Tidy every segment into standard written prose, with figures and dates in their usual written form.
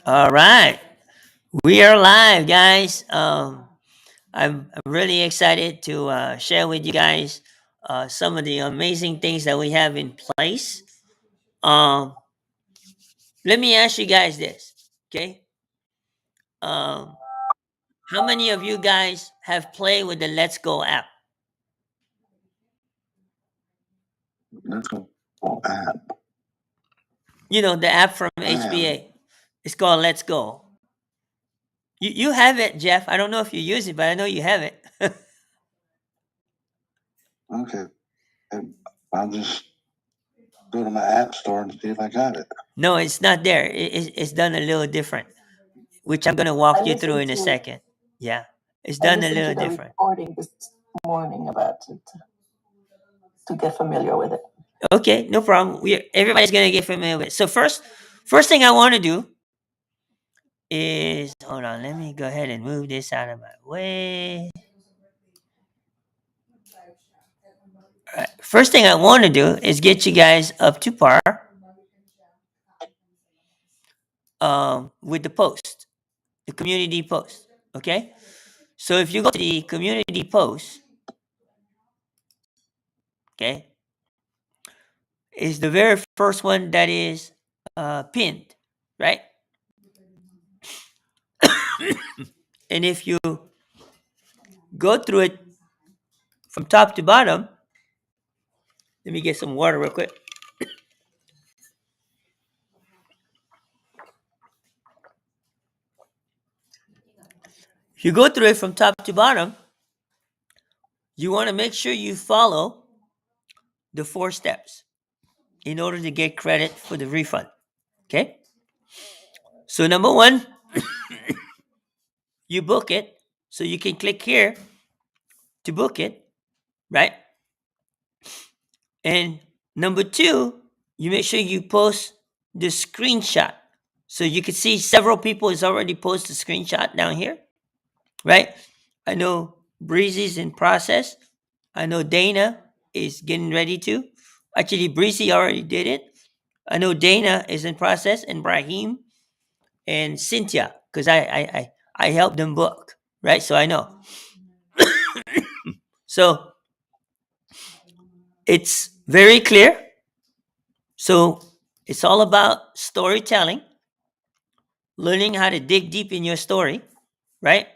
All right, we are live, guys. I'm really excited to share with you guys some of the amazing things that we have in place. Um, Let me ask you guys this, okay? Um, how many of you guys have played with the Let's Go app? Let's go. App. You know, the app from HBA. It's called Let's Go. You have it, Jeff. I don't know if you use it, but I know you have it. Okay. And I'll just go to my app store and see if I got it. No, it's not there. It's done a little different, which I'm going to walk you through in a second. Yeah, it's done a little different. Recording this morning about it to get familiar with it. Okay, no problem. Everybody's going to get familiar with it. So first thing I want to do is, hold on, let me go ahead and move this out of my way. All right, first thing I want to do is get you guys up to par with the post, the community post. Okay, so if you go to the community post, okay, is the very first one that is pinned, right? And if you go through it from top to bottom, let me get some water real quick. If you go through it from top to bottom, you want to make sure you follow the 4 steps in order to get credit for the refund. Okay? So, number 1, you book it. So, you can click here to book it, right? And number 2, you make sure you post the screenshot. So, you can see several people has already posted a screenshot down here, right? I know Breezy's in process. I know Dana is getting ready to. Actually, Breezy already did it. I know Dana is in process, and Brahim and Cynthia, because I helped them book, right? So I know. So it's very clear. So it's all about storytelling, learning how to dig deep in your story, right?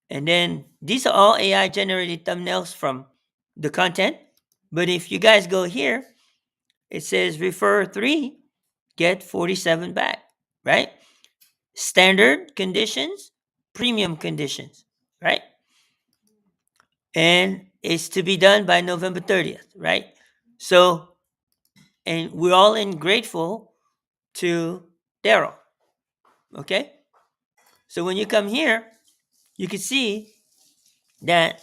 And then these are all AI generated thumbnails from the content. But if you guys go here, it says refer 3, get 47 back, right? Standard conditions, premium conditions, right? And it's to be done by November 30th, right? So, and we're all in grateful to Daryl, okay? So when you come here, you can see that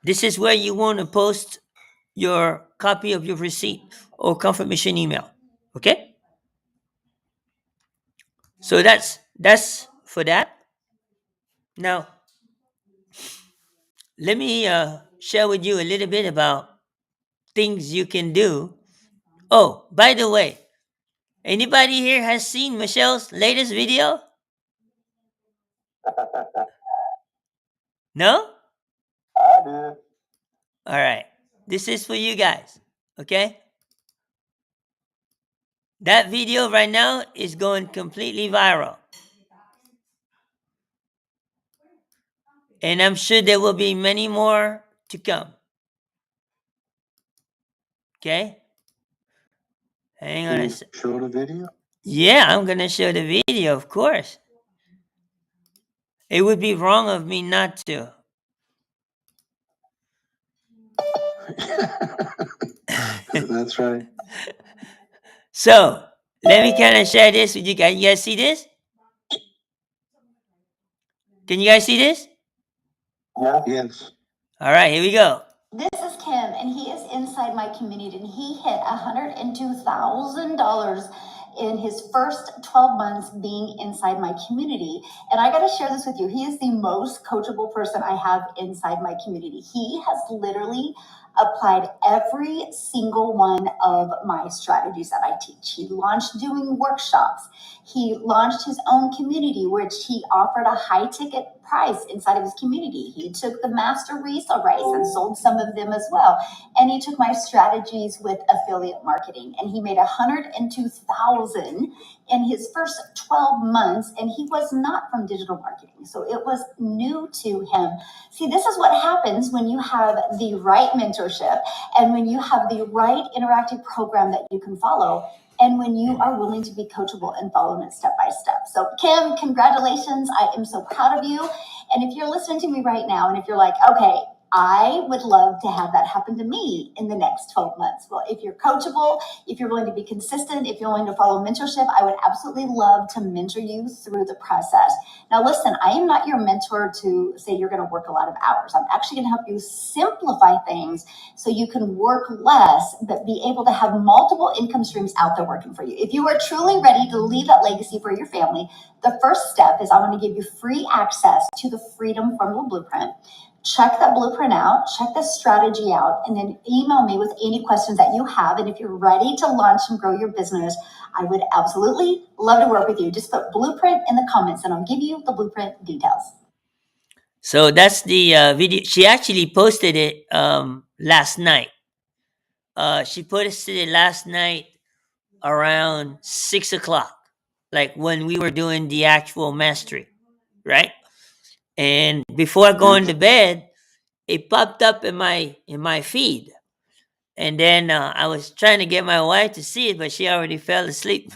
this is where you want to post your copy of your receipt or confirmation email, okay? So that's for that. Now, let me share with you a little bit about things you can do. Oh, by the way, anybody here has seen Michelle's latest video? No? I do. All right. This is for you guys, okay? That video right now is going completely viral. And I'm sure there will be many more to come. Okay? Hang on a Can you show the video? Yeah, I'm going to show the video, of course. It would be wrong of me not to. That's right. So, let me kind of share this with you guys. You guys see this? Can you guys see this? Yeah. Yes. All right, here we go. This is Kim, and he is inside my community, and he hit $102,000 in his first 12 months being inside my community. And I got to share this with you. He is the most coachable person I have inside my community. He has literally applied every single one of my strategies that I teach. He launched doing workshops. He launched his own community, which he offered a high ticket price inside of his community. He took the master resale rights and sold some of them as well. And he took my strategies with affiliate marketing, and he made $102,000 in his first 12 months. And he was not from digital marketing, so it was new to him. See, this is what happens when you have the right mentorship and when you have the right interactive program that you can follow, and when you are willing to be coachable and following it step by step. So Kim, congratulations. I am so proud of you. And if you're listening to me right now, and if you're like, okay, I would love to have that happen to me in the next 12 months. Well, if you're coachable, if you're willing to be consistent, if you're willing to follow mentorship, I would absolutely love to mentor you through the process. Now, listen, I am not your mentor to say you're going to work a lot of hours. I'm actually going to help you simplify things so you can work less, but be able to have multiple income streams out there working for you. If you are truly ready to leave that legacy for your family, the first step is I want to give you free access to the Freedom Formula Blueprint. Check that blueprint out, check the strategy out, and then email me with any questions that you have. And if you're ready to launch and grow your business, I would absolutely love to work with you. Just put blueprint in the comments and I'll give you the blueprint details. So that's the video. She actually posted it last night. She posted it last night around 6 o'clock, like when we were doing the actual mastery, right? And before going to bed, it popped up in my feed, and then I was trying to get my wife to see it, but she already fell asleep.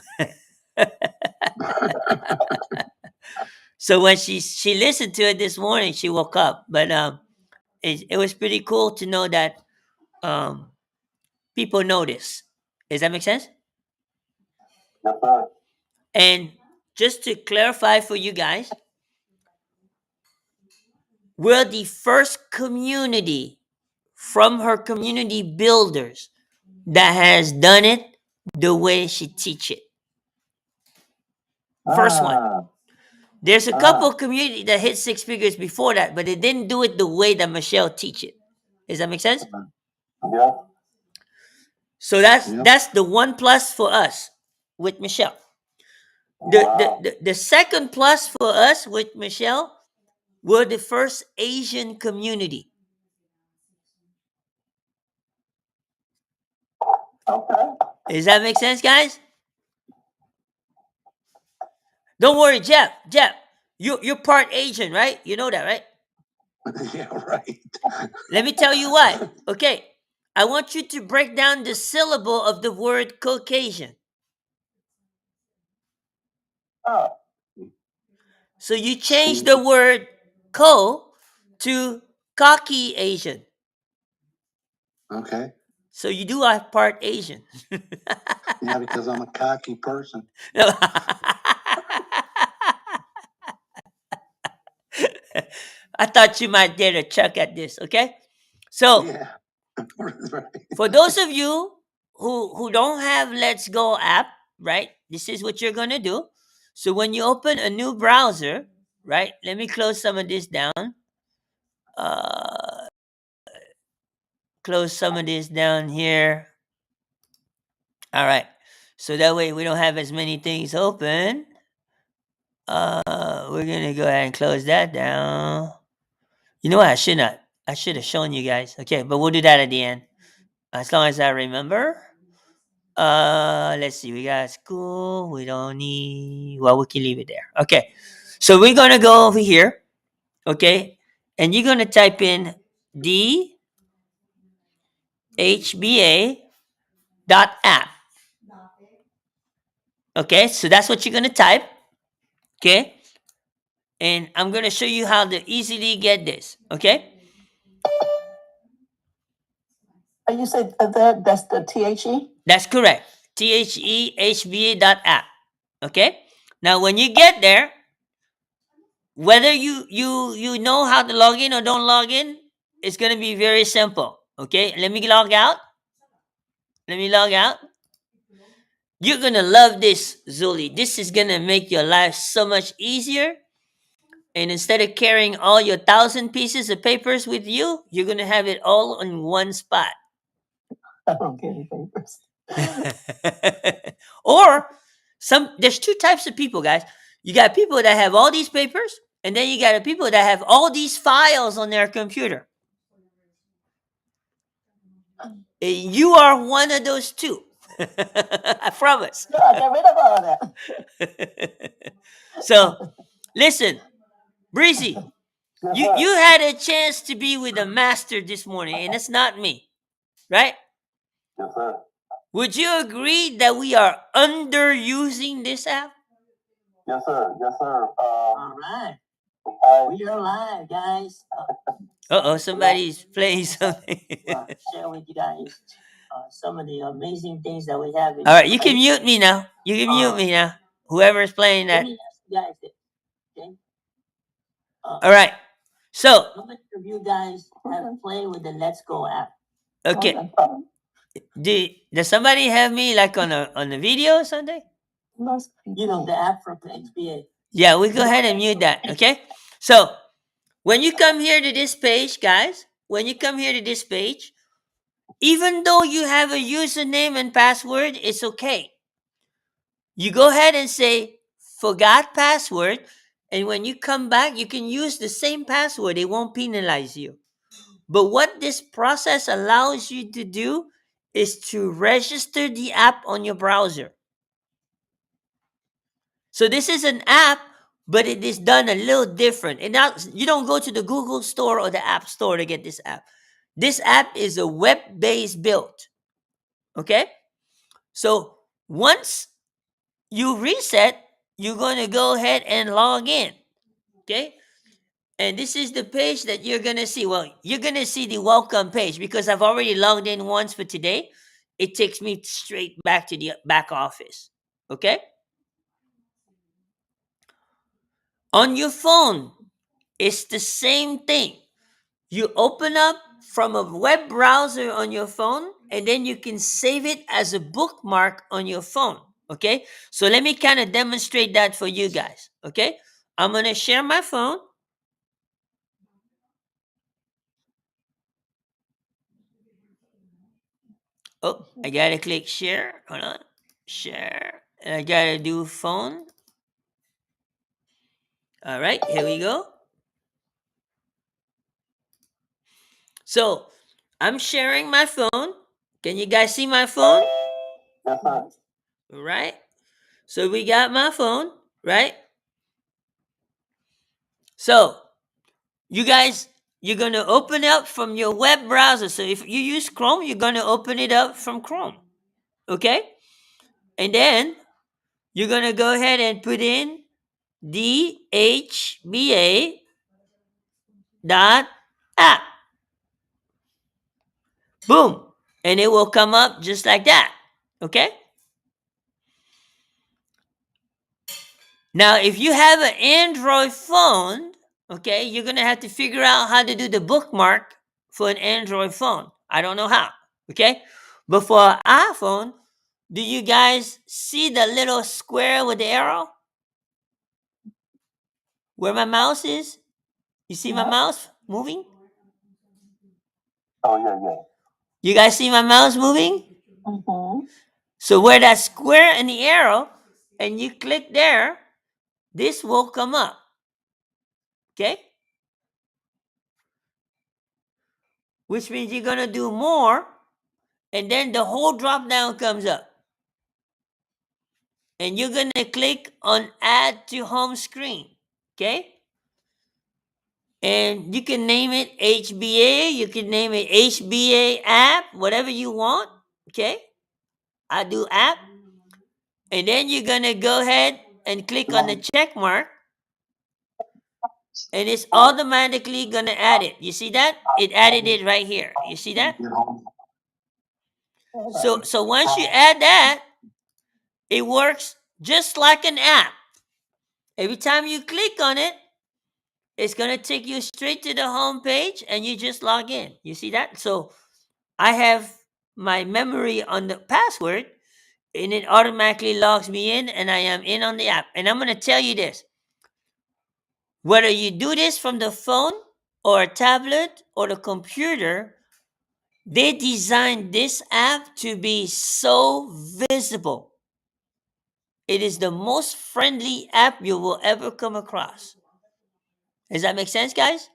So when she listened to it this morning, she woke up. But it was pretty cool to know that um, people notice. Does that make sense? And just to clarify for you guys, we're the first community from her community builders that has done it the way she teach it. First one. There's a couple community that hit six figures before that, but they didn't do it the way that Michelle teach it. Does that make sense? Yeah. So that's the one plus for us with Michelle. The second plus for us with Michelle, we're the first Asian community. Okay. Does that make sense, guys? Don't worry, Jeff. You're part Asian, right? You know that, right? Yeah, right. Let me tell you what. Okay, I want you to break down the syllable of the word Caucasian. Oh. So you change the word co to cocky Asian. Okay. So you do have part Asian. Yeah, because I'm a cocky person. I thought you might dare to chuck at this, okay? So Yeah. Right. for those of you who don't have Let's Go app, right? This is what you're gonna do. So when you open a new browser, right? Let me close some of this down. Close some of this down here. All right. So that way we don't have as many things open. We're gonna go ahead and close that down. You know what? I should have shown you guys. Okay, but we'll do that at the end. As long as I remember. Let's see. We got school. We don't need. Well, we can leave it there. Okay. So we're gonna go over here. Okay, and you're gonna type in dhba.app. Okay, so that's what you're gonna type. Okay, and I'm gonna show you how to easily get this. Okay. You said that's the THE? That's correct. THEHBA.app. Okay. Now, when you get there, whether you know how to log in or don't log in, it's gonna be very simple. Okay. Let me log out. You're gonna love this, Zuli. This is gonna make your life so much easier. And instead of carrying all your 1,000 pieces of papers with you, you're going to have it all in one spot. I don't carry papers. Or there's two types of people, guys. You got people that have all these papers, and then you got people that have all these files on their computer. You are one of those two. I promise. No, get rid of all that. So, listen, Breezy, you had a chance to be with a master this morning, and it's not me, right? Yes, sir. Would you agree that we are underusing this app? Yes, sir. Yes, sir. All right. We are live, guys. Somebody's playing something. Share with you guys some of the amazing things that we have. All right, you can mute me now. You can mute me now. Whoever's playing that. Let me ask you guys this, okay? All right. So, how many of you guys have played with the Let's Go app? okay. Does somebody have me like on a video or something? You know, the app from HBA. Yeah, we go ahead and mute that. Okay. So when you come here to this page, guys, even though you have a username and password, it's okay. You go ahead and say forgot password, and when you come back, you can use the same password. It won't penalize you. But what this process allows you to do is to register the app on your browser. So this is an app, but it is done a little different. And now you don't go to the Google Store or the App Store to get this app. This app is a web-based build. Okay? So once you reset, you're going to go ahead and log in. Okay? And this is the page that you're going to see. Well, you're going to see the welcome page because I've already logged in once for today. It takes me straight back to the back office. Okay? On your phone, it's the same thing. You open up from a web browser on your phone, and then you can save it as a bookmark on your phone. Okay? So let me kind of demonstrate that for you guys. Okay? I'm going to share my phone. Oh, I got to click share. Hold on. Share. And I got to do phone. All right, here we go. So I'm sharing my phone. Can you guys see my phone? Yes, sir. Right. So we got my phone, right? So you guys, you're going to open up from your web browser. So if you use Chrome, you're going to open it up from Chrome. Okay? And then you're going to go ahead and put in dhba.app. Boom. And it will come up just like that. Okay? Now, if you have an Android phone, okay, you're going to have to figure out how to do the bookmark for an Android phone. I don't know how. Okay? But for an iPhone, do you guys see the little square with the arrow? Where my mouse is? You see my mouse moving? Oh, yeah. You guys see my mouse moving? Mm-hmm. So where that square and the arrow, and you click there, this will come up. Okay? Which means you're going to do more, and then the whole drop down comes up. And you're going to click on add to home screen. Okay? And you can name it HBA, you can name it HBA app, whatever you want. Okay? I do app. And then you're going to go ahead and click on the check mark. And it's automatically going to add it. You see that? It added it right here. You see that? So once you add that, it works just like an app. Every time you click on it, it's going to take you straight to the home page and you just log in. You see that? So I have my memory on the password and it automatically logs me in and I am in on the app. And I'm going to tell you this. Whether you do this from the phone or a tablet or the computer, they designed this app to be so visible. It is the most friendly app you will ever come across. Does that make sense, guys?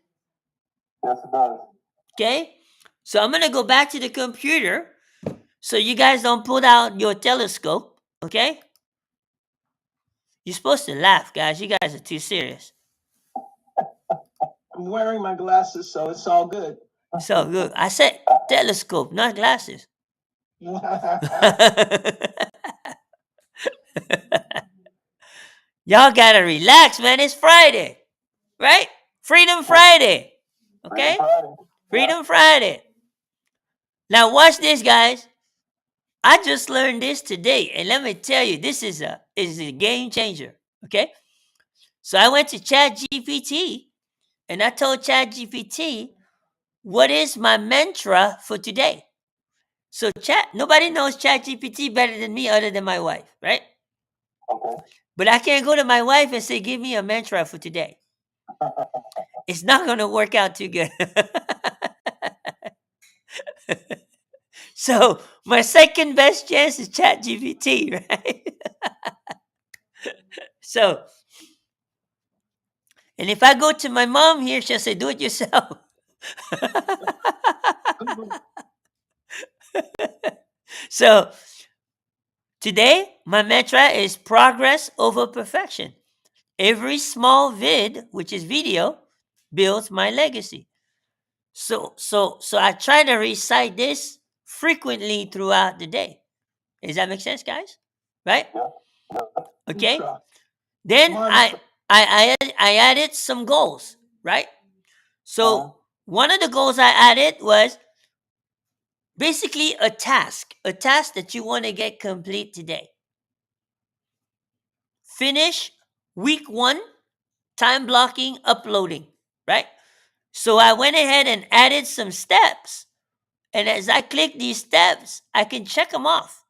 Yes, it does. Okay. So I'm going to go back to the computer so you guys don't pull out your telescope. Okay. You're supposed to laugh, guys. You guys are too serious. I'm wearing my glasses, so it's all good. So good. I said telescope, not glasses. Y'all gotta relax, man. It's Friday, right? Freedom Friday. Okay? Freedom Friday. Now watch this, guys. I just learned this today, and let me tell you, this is a game changer. Okay? So I went to ChatGPT and I told ChatGPT, what is my mantra for today? So nobody knows ChatGPT better than me other than my wife, right? Okay. But I can't go to my wife and say, give me a mantra for today. It's not going to work out too good. So my second best chance is ChatGPT, right? So, and if I go to my mom here, she'll say, do it yourself. So today, my mantra is progress over perfection. Every small vid, which is video, builds my legacy. So I try to recite this frequently throughout the day. Does that make sense, guys? Right? Okay. Then I added some goals, right? So one of the goals I added was basically a task that you want to get complete today. Finish week 1 time blocking uploading, right? So I went ahead and added some steps. And as I click these steps, I can check them off.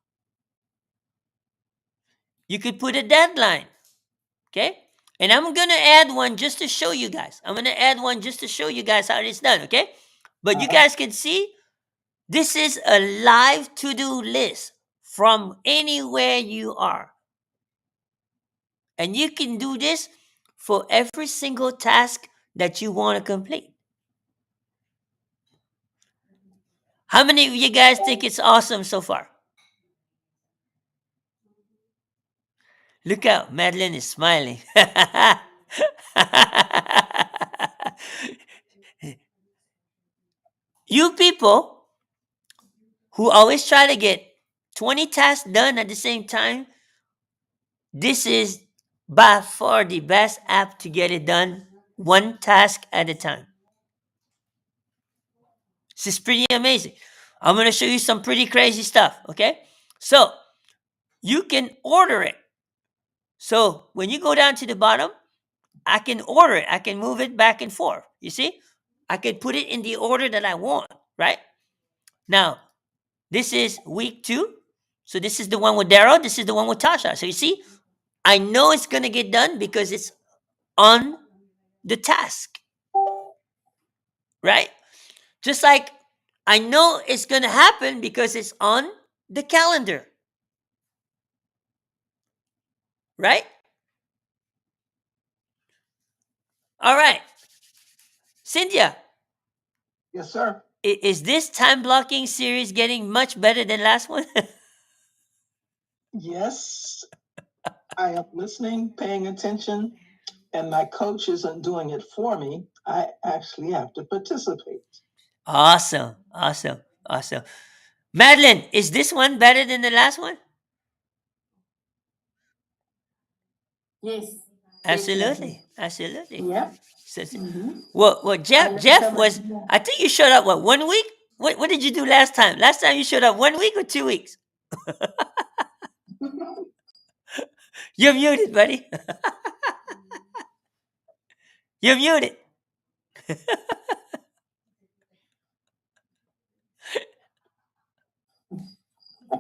You could put a deadline. Okay? And I'm going to add one just to show you guys. I'm going to add one just to show you guys how it's done. Okay? But you guys can see this is a live to-do list from anywhere you are. And you can do this for every single task that you want to complete. How many of you guys think it's awesome so far? Look out, Madeline is smiling. You people who always try to get 20 tasks done at the same time, this is by far the best app to get it done one task at a time. This is pretty amazing. I'm going to show you some pretty crazy stuff, okay? So, you can order it. So, when you go down to the bottom, I can order it. I can move it back and forth. You see? I can put it in the order that I want, right? Now, this is week 2. So this is the one with Daryl. This is the one with Tasha. So you see, I know it's going to get done because it's on the task, right? Just like I know it's going to happen because it's on the calendar, right? All right. Cynthia. Yes, sir. Is this time blocking series getting much better than last one? Yes. I am listening, paying attention, and my coach isn't doing it for me. I actually have to participate. Awesome. Madeline, is this one better than the last one? Yes. Absolutely. Yeah. Well, Jeff was. I think you showed up. What, 1 week? What did you do last time? Last time you showed up 1 week or 2 weeks? You're muted, buddy. You're muted.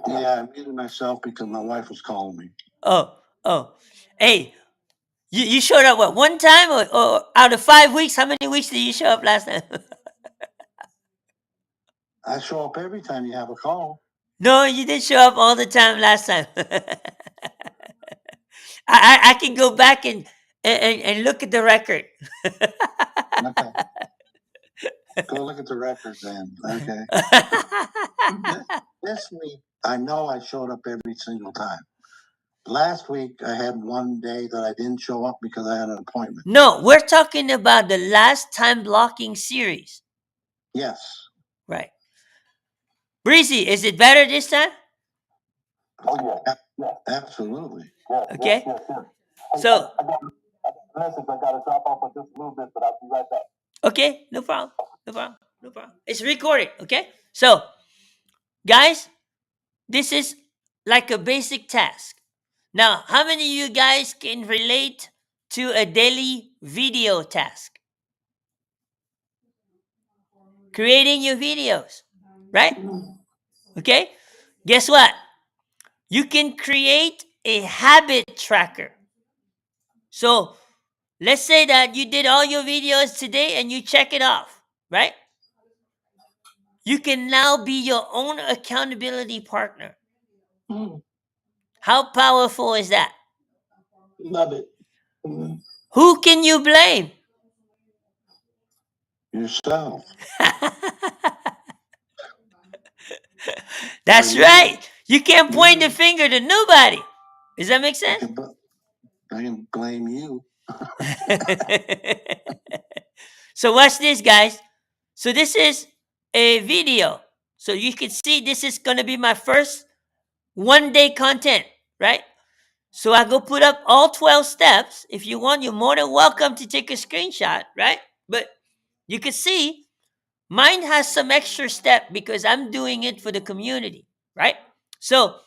Yeah, I muted myself because my wife was calling me. Oh. Hey, You showed up what, one time, or out of 5 weeks? How many weeks did you show up last time? I show up every time you have a call. No, you did show up all the time last time. I can go back and look at the record. Okay. Go look at the record then. Okay. This week, I know I showed up every single time. Last week, I had one day that I didn't show up because I had an appointment. No, we're talking about the last time blocking series. Yes. Right. Breezy, is it better this time? Oh, yeah. Absolutely. Okay. So, Message, I got to drop off for just a little bit, but I'll be right back. okay, no problem. No problem. No problem. It's recorded, okay? So, guys, this is like a basic task. Now, how many of you guys can relate to a daily video task? Creating your videos, right? Okay? Guess what? You can create a habit tracker. So, let's say that you did all your videos today and you check it off, right? You can now be your own accountability partner. How powerful is that? Love it. Who can you blame? Yourself. That's right. You can't point the finger to nobody. Does that make sense? I can blame you. So watch this, guys. So this is a video. So you can see this is going to be my first 1-day content, right? So I go put up all 12 steps. If you want, you're more than welcome to take a screenshot, right? But you can see mine has some extra step because I'm doing it for the community, right? So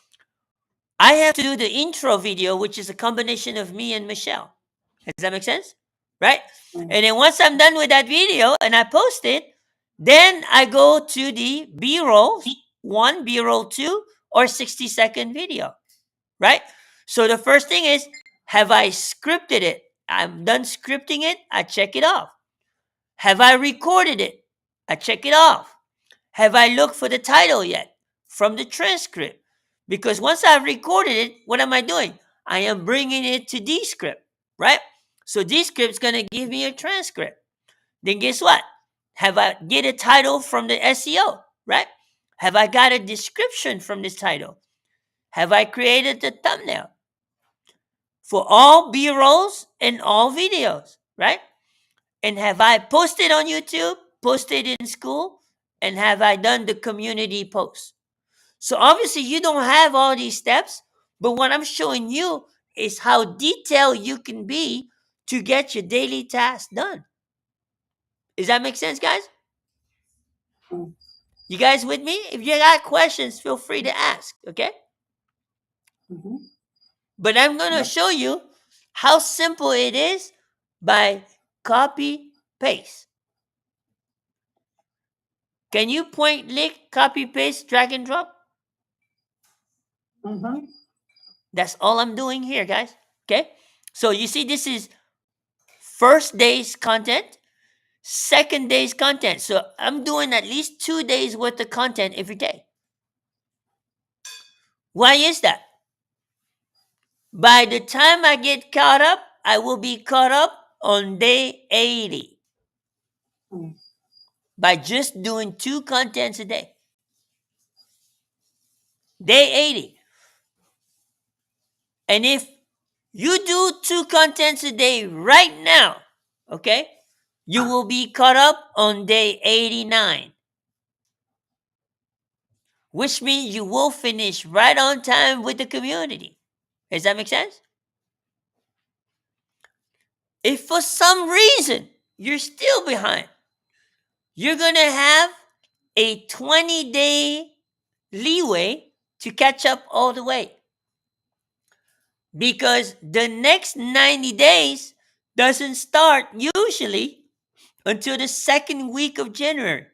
I have to do the intro video, which is a combination of me and Michelle. Does that make sense? Right? And then once I'm done with that video and I post it, then I go to the B-roll 1, B-roll 2, or 60-second video. Right? So the first thing is, have I scripted it? I'm done scripting it, I check it off. Have I recorded it? I check it off. Have I looked for the title yet from the transcript? Because once I've recorded it, what am I doing? I am bringing it to Descript, right? So Descript's going to give me a transcript. Then guess what? Have I get a title from the SEO, right? Have I got a description from this title? Have I created the thumbnail? For all B-rolls and all videos, right? And have I posted on YouTube, posted in school, and have I done the community post? So obviously you don't have all these steps, but what I'm showing you is how detailed you can be to get your daily tasks done. Does that make sense, guys? You guys with me? If you got questions, feel free to ask, okay? But I'm going to show you how simple it is by copy paste. Can you point, click, copy, paste, drag and drop? That's all I'm doing here, guys. Okay? So you see, this is first day's content, second day's content. So I'm doing at least 2 days worth of content every day. Why is that? By the time I get caught up, I will be caught up on day 80 by just doing 2 contents a day. Day 80. And if you do 2 contents a day right now, okay, you will be caught up on day 89. Which means you will finish right on time with the community. Does that make sense? If for some reason you're still behind, you're going to have a 20-day leeway to catch up all the way. Because the next 90 days doesn't start usually until the second week of January.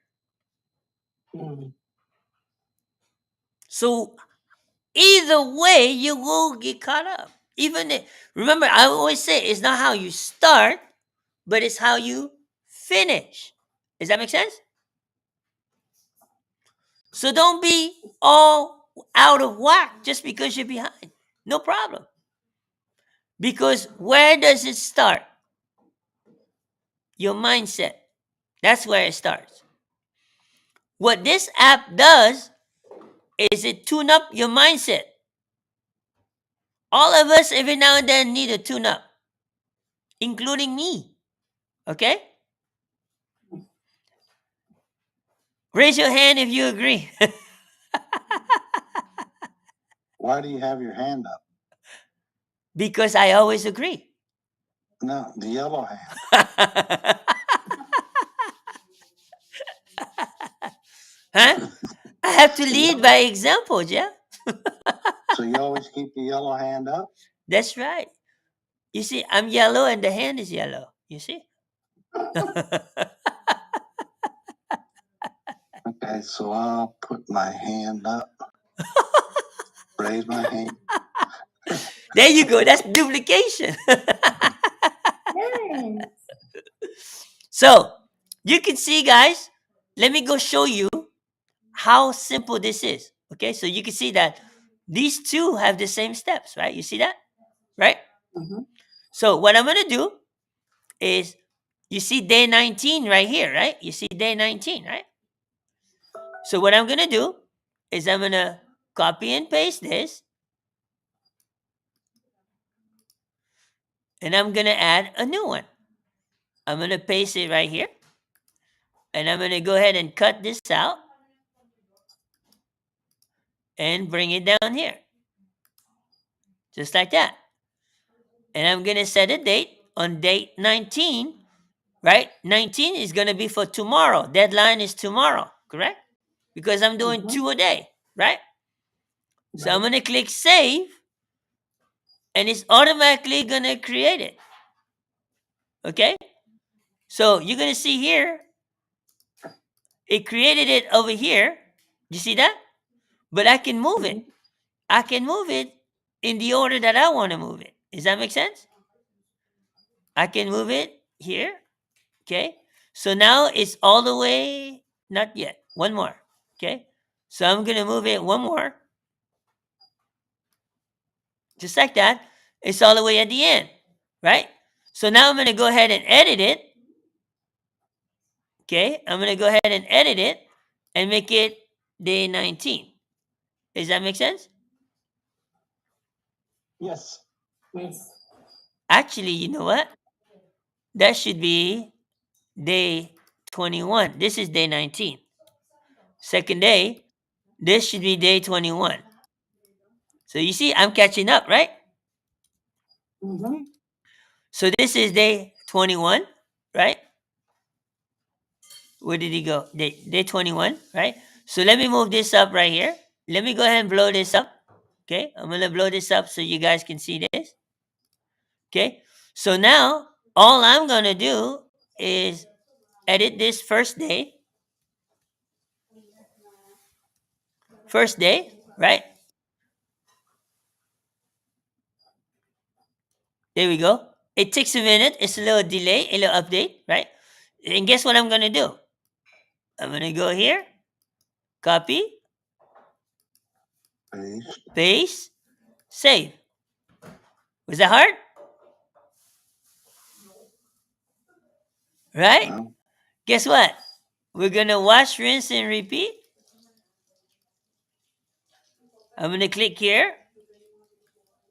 So either way, you will get caught up. Remember, I always say it's not how you start, but it's how you finish. Does that make sense? So don't be all out of whack just because you're behind. No problem. Because where does it start? Your mindset. That's where it starts. What this app does is it tune up your mindset. All of us every now and then need a tune up, including me. Okay? Raise your hand if you agree. Why do you have your hand up? Because I always agree. No, the yellow hand. Huh? I have to lead by example, yeah? So you always keep the yellow hand up? That's right. You see, I'm yellow and the hand is yellow. You see? Okay, so I'll put my hand up. Raise my hand. There you go. That's duplication. Yes. So you can see, guys, let me go show you how simple this is. Okay, so you can see that these two have the same steps, right? You see that? Right? Mhm. So what I'm going to do is, you see day 19 right here, right? You see day 19, right? So what I'm going to do is I'm going to copy and paste this, and I'm going to add a new one. I'm going to paste it right here, and I'm going to go ahead and cut this out and bring it down here, just like that. And I'm going to set a date on date 19, right? 19 is going to be for tomorrow. Deadline is tomorrow, correct? Because I'm doing two a day, right? So I'm going to click save, and it's automatically going to create it. Okay? So you're going to see here, it created it over here. You see that? But I can move it. I can move it in the order that I want to move it. Does that make sense? I can move it here. Okay. So now it's all the way, not yet. One more. Okay. So I'm going to move it one more. Just like that. It's all the way at the end. Right? So now I'm going to go ahead and edit it. Okay. I'm going to go ahead and edit it and make it day 19. Does that make sense? Yes. Yes. Actually, you know what? That should be day 21. This is day 19. Second day, this should be day 21. So you see, I'm catching up, right? Mm-hmm. So this is day 21, right? Where did he go? Day 21, right? So let me move this up right here. Let me go ahead and blow this up. Okay, I'm going to blow this up so you guys can see this. Okay, so now all I'm going to do is edit this first day. First day, right? There we go. It takes a minute. It's a little delay, a little update, right? And guess what I'm going to do? I'm going to go here, copy, Paste. paste, save. Was that hard? Right? No. Guess what? We're going to wash, rinse, and repeat. I'm going to click here,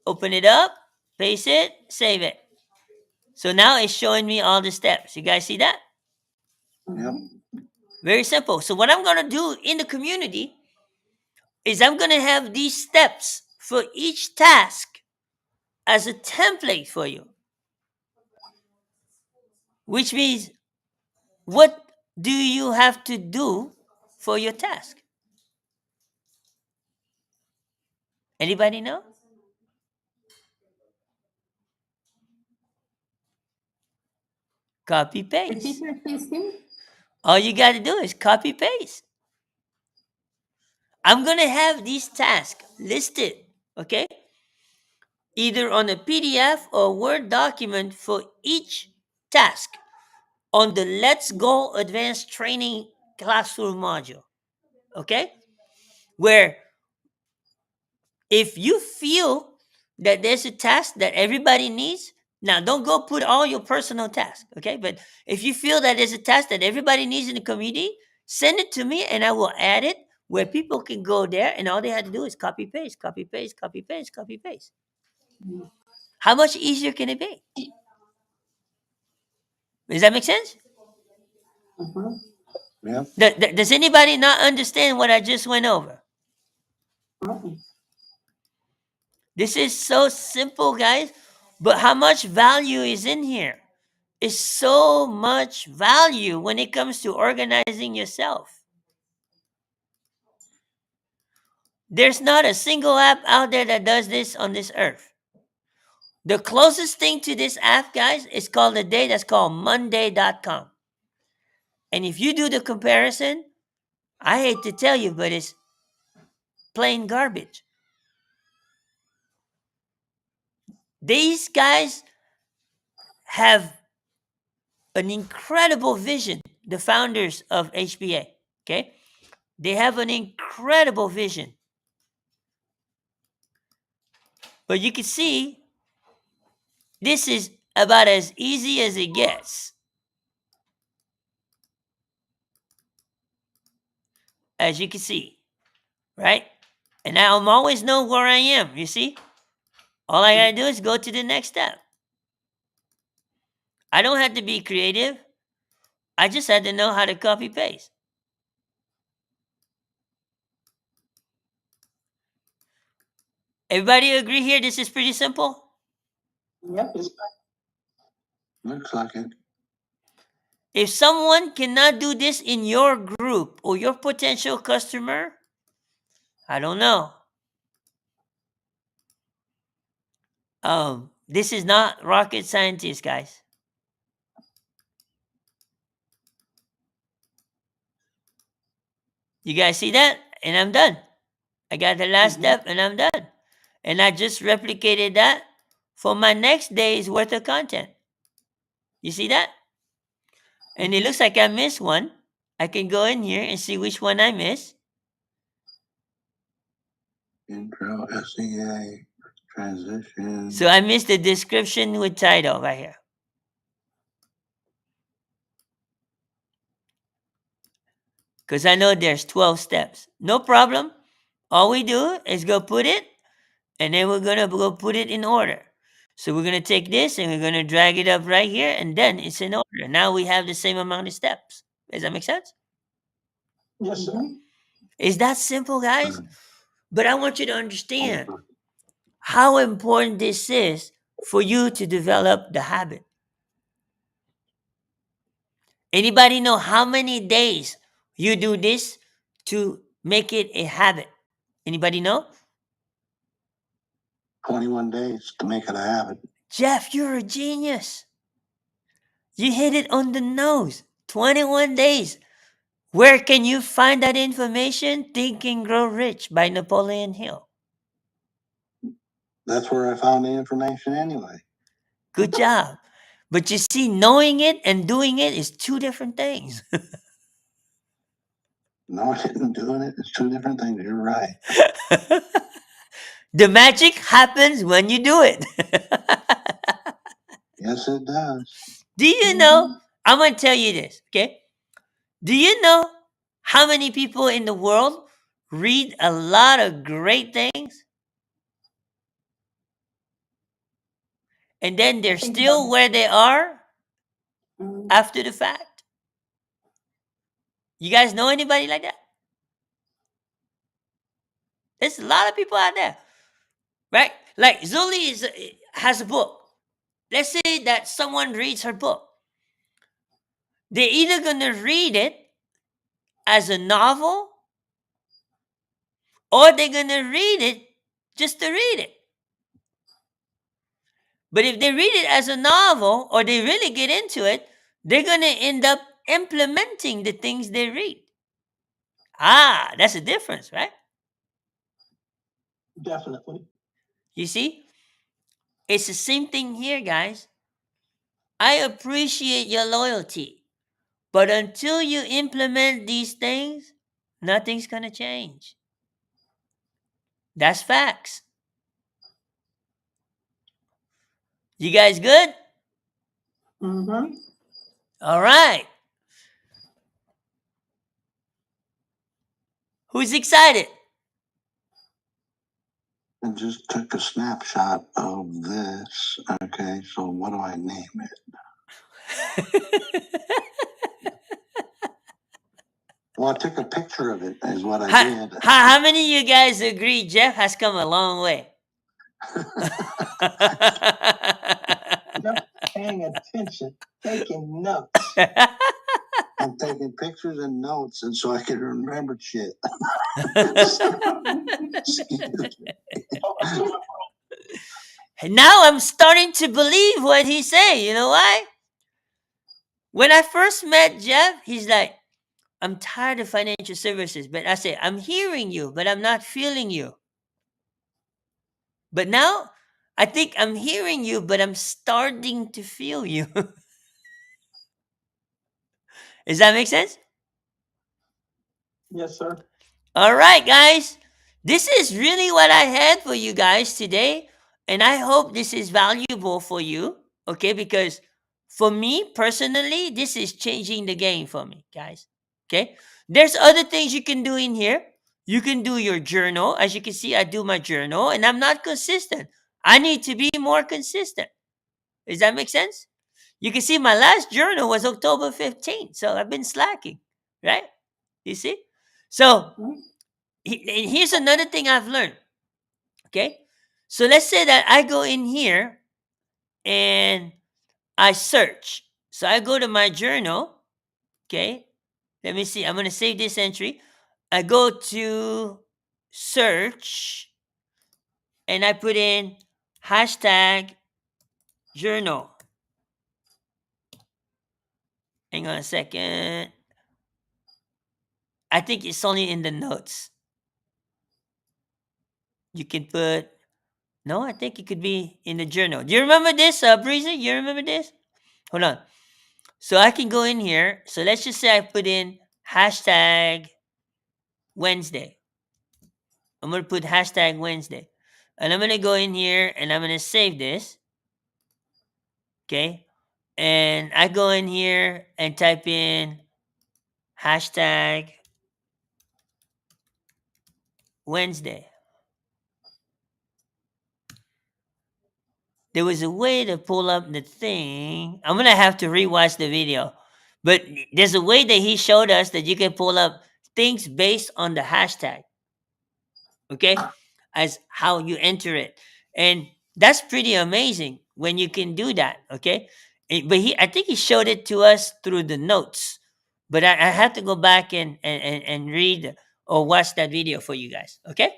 open it up, paste it, save it. So now it's showing me all the steps. You guys see that? Yep. Very simple. So what I'm going to do in the community is I'm going to have these steps for each task as a template for you. Which means, what do you have to do for your task? Anybody know? Copy paste. All you got to do is copy paste. I'm going to have these tasks listed, okay? either on a PDF or Word document for each task on the Let's Go Advanced Training Classroom module. Okay? Where if you feel that there's a task that everybody needs, now don't go put all your personal tasks, okay? But if you feel that there's a task that everybody needs in the community, send it to me and I will add it where people can go there and all they have to do is copy paste, copy paste, copy paste, copy paste. How much easier can it be? Does that make sense? Yeah. Does anybody not understand what I just went over? This is so simple, guys, but how much value is in here? Is so much value when it comes to organizing yourself. There's not a single app out there that does this on this earth. The closest thing to this app, guys, is called a day that's called Monday.com. And if you do the comparison, I hate to tell you, but it's plain garbage. These guys have an incredible vision, the founders of HBA, okay? They have an incredible vision. But you can see this is about as easy as it gets. As you can see, right? And now I'm always know where I am, you see? All I gotta do is go to the next step. I don't have to be creative. I just had to know how to copy paste. Everybody agree here this is pretty simple? Yep, Looks like it. If someone cannot do this in your group or your potential customer, I don't know. This is not rocket scientist, guys. You guys see that? And I'm done. I got the last step and I'm done. And I just replicated that for my next day's worth of content. You see that? And it looks like I missed one. I can go in here and see which one I missed. Intro, SEA, transition. So I missed the description with title right here. Because I know there's 12 steps. No problem. All we do is go put it, and then we're going to go put it in order. So we're going to take this and we're going to drag it up right here, and then it's in order. Now we have the same amount of steps. Does that make sense? yes, sir. It's that simple, guys. But I want you to understand how important this is for you to develop the habit. Anybody know how many days you do this to make it a habit? Anybody know? 21 days to make it a habit. Jeff, you're a genius. You hit it on the nose. 21 days. Where can you find that information? Think and Grow Rich by Napoleon Hill. That's where I found the information anyway. Good job. But you see, knowing it and doing it is two different things. Knowing it and doing it is two different things. You're right. The magic happens when you do it. Yes, it does. Do you know? I'm going to tell you this, okay? Do you know how many people in the world read a lot of great things? And then they're still where they are after the fact? You guys know anybody like that? There's a lot of people out there, right? Like Zuli has a book. Let's say that someone reads her book. They're either going to read it as a novel or they're going to read it just to read it. But if they read it as a novel or they really get into it, they're going to end up implementing the things they read. Ah, that's a difference, right? Definitely. You see? it's the same thing here, guys. I appreciate your loyalty, but until you implement these things, nothing's going to change. That's facts. You guys good? Mm-hmm. All right. Who's excited? And just took a snapshot of this. Okay, so what do I name it? Well, I took a picture of it, is what I did. How many of you guys agree Jeff has come a long way? Just paying attention, taking notes. I'm taking pictures and notes, and so I can remember shit. And now I'm starting to believe what he's saying. You know why? When I first met Jeff, he's like, I'm tired of financial services. But I say, I'm hearing you, but I'm not feeling you. But now I think I'm hearing you, but I'm starting to feel you. Does that make sense? Yes, sir. All right, guys. This is really what I had for you guys today. And I hope this is valuable for you. Okay, because for me personally, this is changing the game for me, guys. Okay, there's other things you can do in here. You can do your journal. As you can see, I do my journal and I'm not consistent. I need to be more consistent. Does that make sense? You can see my last journal was October 15th. So I've been slacking, right? You see? So and here's another thing I've learned. Okay. So let's say that I go in here and I search. So I go to my journal. Okay. Let me see. I'm going to save this entry. I go to search and I put in hashtag journal. Hang on a second. I think it's only in the notes. You can put, no, I think it could be in the journal. Do you remember this, Breezy? You remember this? Hold on. So I can go in here. So let's just say I put in hashtag Wednesday. I'm going to put hashtag Wednesday. And I'm going to go in here and I'm going to save this. Okay. And I go in here and type in hashtag Wednesday. There was a way to pull up the thing. I'm going to have to rewatch the video. But there's a way that he showed us that you can pull up things based on the hashtag. Okay? As how you enter it. And that's pretty amazing when you can do that. Okay? But I think he showed it to us through the notes. But I have to go back and read or watch that video for you guys. Okay?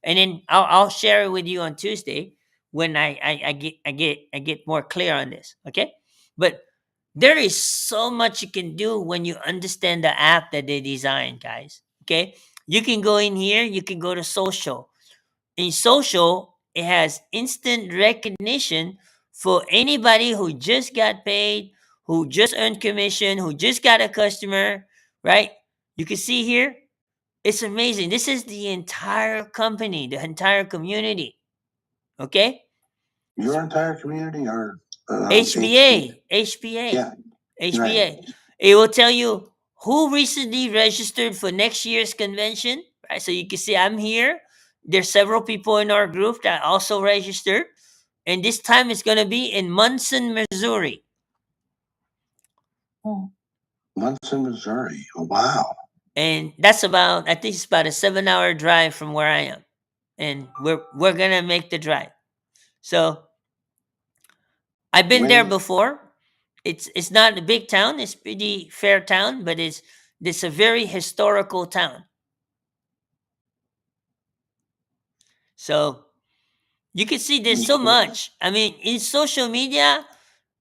And then I'll share it with you on Tuesday when I get more clear on this. Okay? But there is so much you can do when you understand the app that they designed, guys. Okay? You can go in here, you can go to social. In social, it has instant recognition for anybody who just got paid, who just earned commission, who just got a customer, right? You can see here, it's amazing. This is the entire company, the entire community. Okay? Your entire community or HBA. HBA. Yeah. HBA. Right. It will tell you who recently registered for next year's convention. Right? So you can see I'm here. There's several people in our group that also registered. And this time it's going to be in Munson, Missouri. Munson, Missouri. Oh, wow. And that's about, I think it's about a 7-hour drive from where I am. And we're going to make the drive. So I've been there before. It's not a big town. It's pretty fair town, but it's a very historical town. So you can see there's so much. I mean, in social media,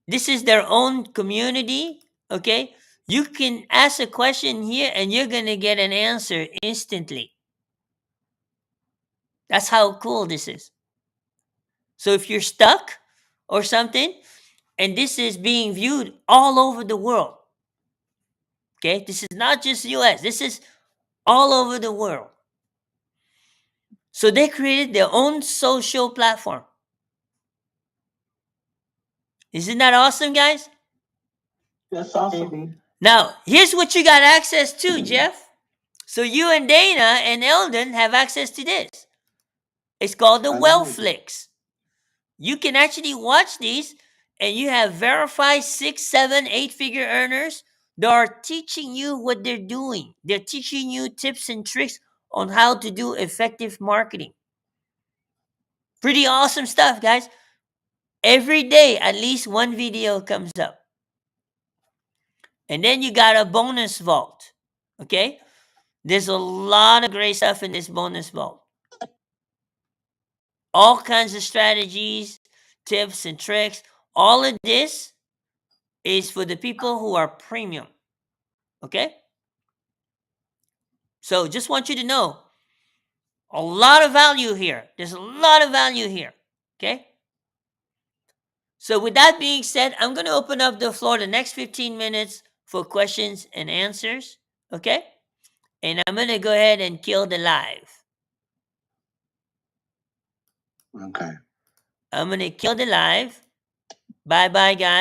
this is their own community. Okay, you can ask a question here, and you're gonna get an answer instantly. That's how cool this is. So if you're stuck, or something, and this is being viewed all over the world. Okay, this is not just US, this is all over the world. So they created their own social platform. Isn't that awesome, guys? That's awesome. Now, here's what you got access to, Jeff. So you and Dana and Eldon have access to this. It's called the Wellflix. You can actually watch these, and you have verified 6, 7, 8-figure earners that are teaching you what they're doing. They're teaching you tips and tricks on how to do effective marketing. Pretty awesome stuff, guys. Every day, at least one video comes up. And then you got a bonus vault. Okay? There's a lot of great stuff in this bonus vault. All kinds of strategies, tips, and tricks. All of this is for the people who are premium. Okay? So just want you to know, a lot of value here. There's a lot of value here. Okay? So with that being said, I'm going to open up the floor the next 15 minutes for questions and answers. Okay? And I'm going to go ahead and kill the live. Okay. I'm going to kill the live. Bye-bye, guys.